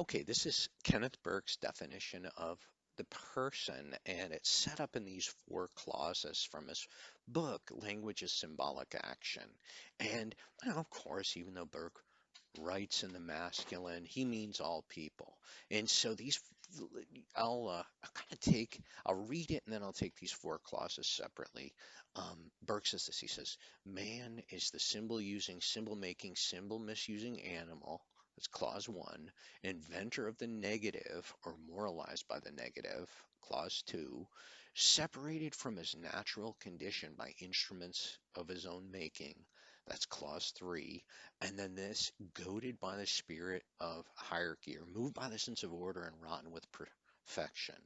Okay, this is Kenneth Burke's definition of the person, and it's set up in these four clauses from his book, Language is Symbolic Action. And of course, even though Burke writes in the masculine, he means all people. And so I'll kind of I'll read it and then I'll take these four clauses separately. Burke says this, he says, man is the symbol using, symbol making, symbol misusing animal. That's clause one. Inventor of the negative or moralized by the negative, clause two. Separated from his natural condition by instruments of his own making. That's clause three. And then this, goaded by the spirit of hierarchy, or moved by the sense of order and rotten with perfection.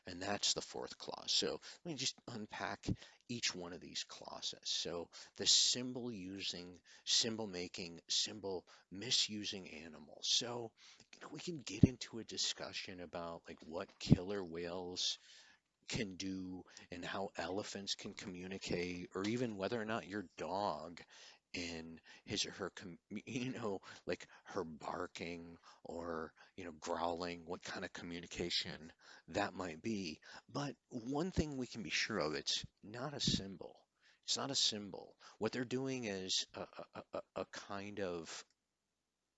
And that's the fourth clause. So let me just unpack each one of these clauses. So the symbol using, symbol making, symbol misusing animals. So we can get into a discussion about like what killer whales can do and how elephants can communicate, or even whether or not your dog in his or her, like her barking or, growling, what kind of communication that might be. But one thing we can be sure of, it's not a symbol. It's not a symbol. What they're doing is a kind of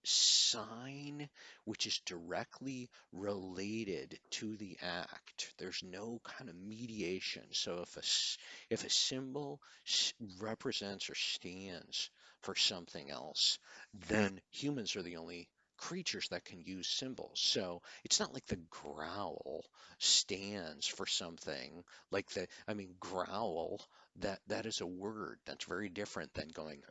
sign which is directly related to the act. There's no kind of mediation. So if a symbol represents or stands for something else, then humans are the only creatures that can use symbols. So it's not like the growl stands for something like growl, that is a word that's very different than going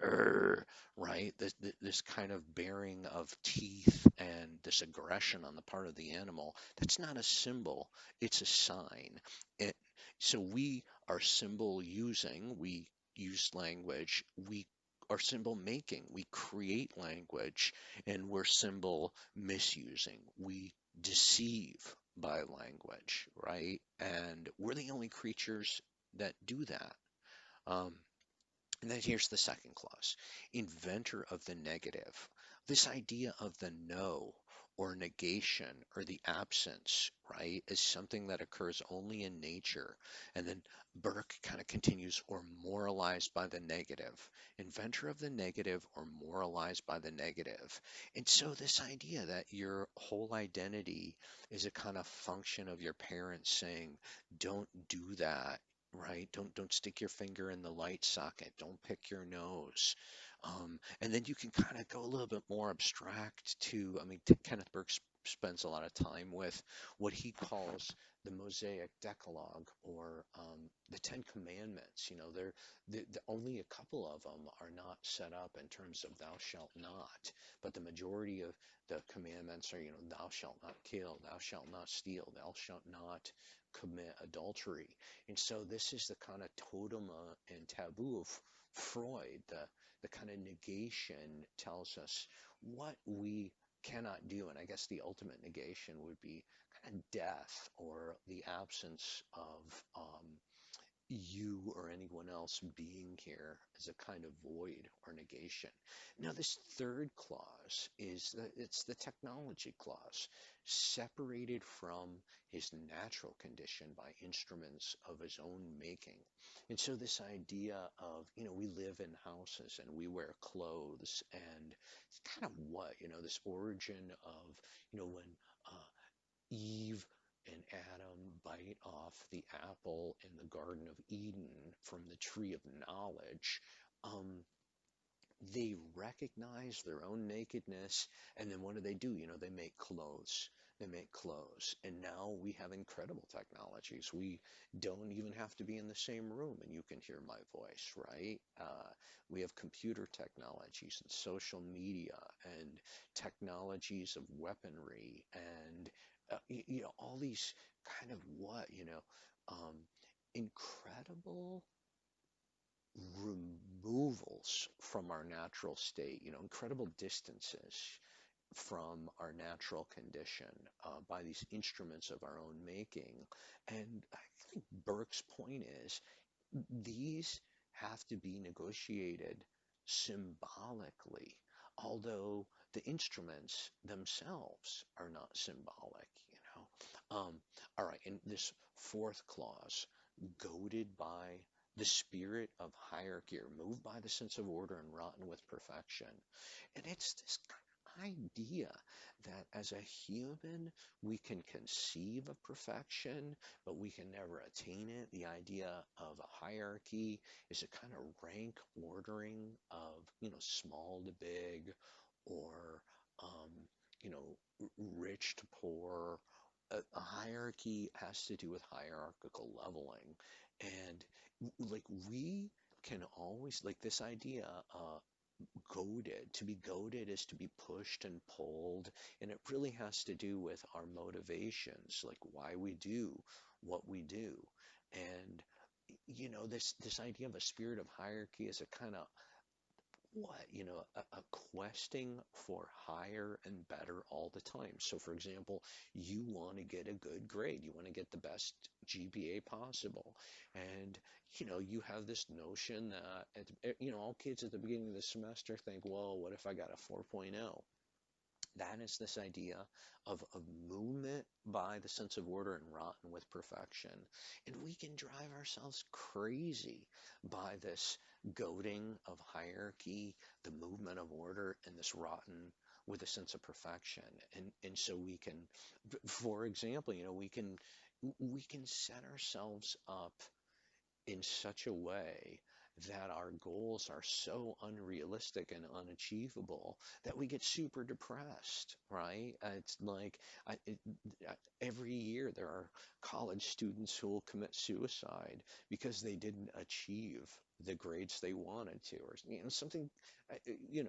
right? This kind of baring of teeth and this aggression on the part of the animal, that's not a symbol, it's a sign. It, so we are symbol using, we use language, we are symbol making, we create language, and we're symbol misusing. We deceive by language, right? And we're the only creatures that do that. Um, and then here's the second clause, inventor of the negative. This idea of the no or negation or the absence, right, is something that occurs only in nature. And then Burke kind of continues, or moralized by the negative. Inventor of the negative or moralized by the negative. And so this idea that your whole identity is a kind of function of your parents saying, don't do that, right? Don't stick your finger in the light socket. Don't pick your nose. And then you can kind of go a little bit more abstract to, Kenneth Burke spends a lot of time with what he calls the Mosaic Decalogue, or the Ten Commandments. Only a couple of them are not set up in terms of thou shalt not, but the majority of the commandments are, thou shalt not kill, thou shalt not steal, thou shalt not commit adultery. And so this is the kind of totem and taboo of Freud. The kind of negation tells us what we cannot do. And I guess the ultimate negation would be kind of death, or the absence of you or anyone else being here, as a kind of void or negation. Now, this third clause it's the technology clause, separated from his natural condition by instruments of his own making. And so this idea of, we live in houses and we wear clothes, and it's kind of this origin of, when Eve and Adam bite off the apple in the Garden of Eden from the tree of knowledge, they recognize their own nakedness, and then what do? They make clothes. They make clothes. And now we have incredible technologies. We don't even have to be in the same room and you can hear my voice, right? We have computer technologies and social media and technologies of weaponry and, all these kind of um, incredible removals from our natural state, incredible distances from our natural condition, by these instruments of our own making. And I think Burke's point is these have to be negotiated symbolically, although the instruments themselves are not symbolic, you know. All right, and this fourth clause, goaded by the spirit of hierarchy or moved by the sense of order and rotten with perfection. And it's this kind of idea that as a human, we can conceive of perfection, but we can never attain it. The idea of a hierarchy is a kind of rank ordering of, small to big, or, um, you know, rich to poor. A hierarchy has to do with hierarchical leveling. And like we can always, like this idea, goaded. To be goaded is to be pushed and pulled, and it really has to do with our motivations, like why we do what we do. And this idea of a spirit of hierarchy is a kind of a questing for higher and better all the time. So, for example, you want to get a good grade, you want to get the best GPA possible, and you have this notion that all kids at the beginning of the semester think, well, what if I got a 4.0? That is this idea of movement by the sense of order and rotten with perfection. And we can drive ourselves crazy by this goading of hierarchy, the movement of order, and this rotten with a sense of perfection. And so we can, for example, we can set ourselves up in such a way that our goals are so unrealistic and unachievable that we get super depressed, right? It's like I, it, every year there are college students who will commit suicide because they didn't achieve the grades they wanted to, or something.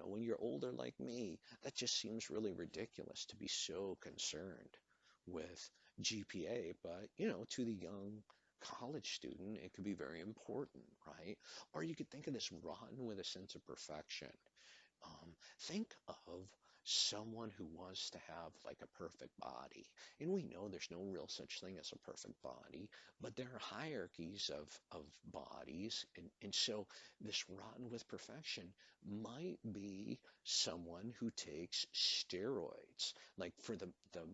When you're older like me, that just seems really ridiculous to be so concerned with GPA. But to the young college student, it could be very important, right? Or you could think of this rotten with a sense of perfection. Think of someone who wants to have like a perfect body. And we know there's no real such thing as a perfect body, but there are hierarchies of bodies. And so this rotten with perfection might be someone who takes steroids. Like for the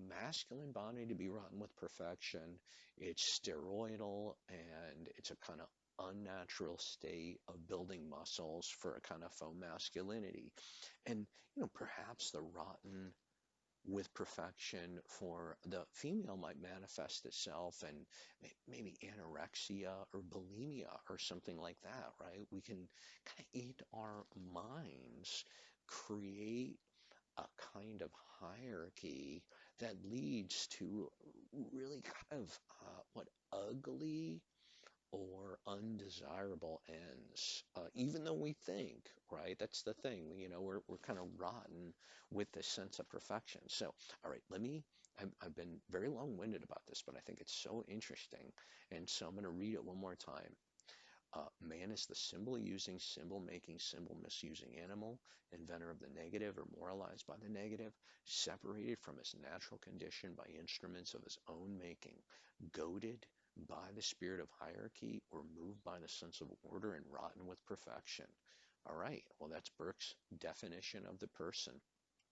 masculine body to be rotten with perfection, it's steroidal and it's a kind of unnatural state of building muscles for a kind of faux masculinity. And, perhaps the rotten with perfection for the female might manifest itself in maybe anorexia or bulimia or something like that, right? We can kind of eat our minds, create a kind of hierarchy that leads to really kind of what ugly or undesirable ends, even though we think, right? That's the thing, we're kind of rotten with this sense of perfection. So, all right, I've been very long-winded about this, but I think it's so interesting. And so I'm going to read it one more time. Man is the symbol using, symbol making, symbol misusing animal, inventor of the negative or moralized by the negative, separated from his natural condition by instruments of his own making, goaded by the spirit of hierarchy or moved by the sense of order and rotten with perfection. All right, well, that's Burke's definition of the person.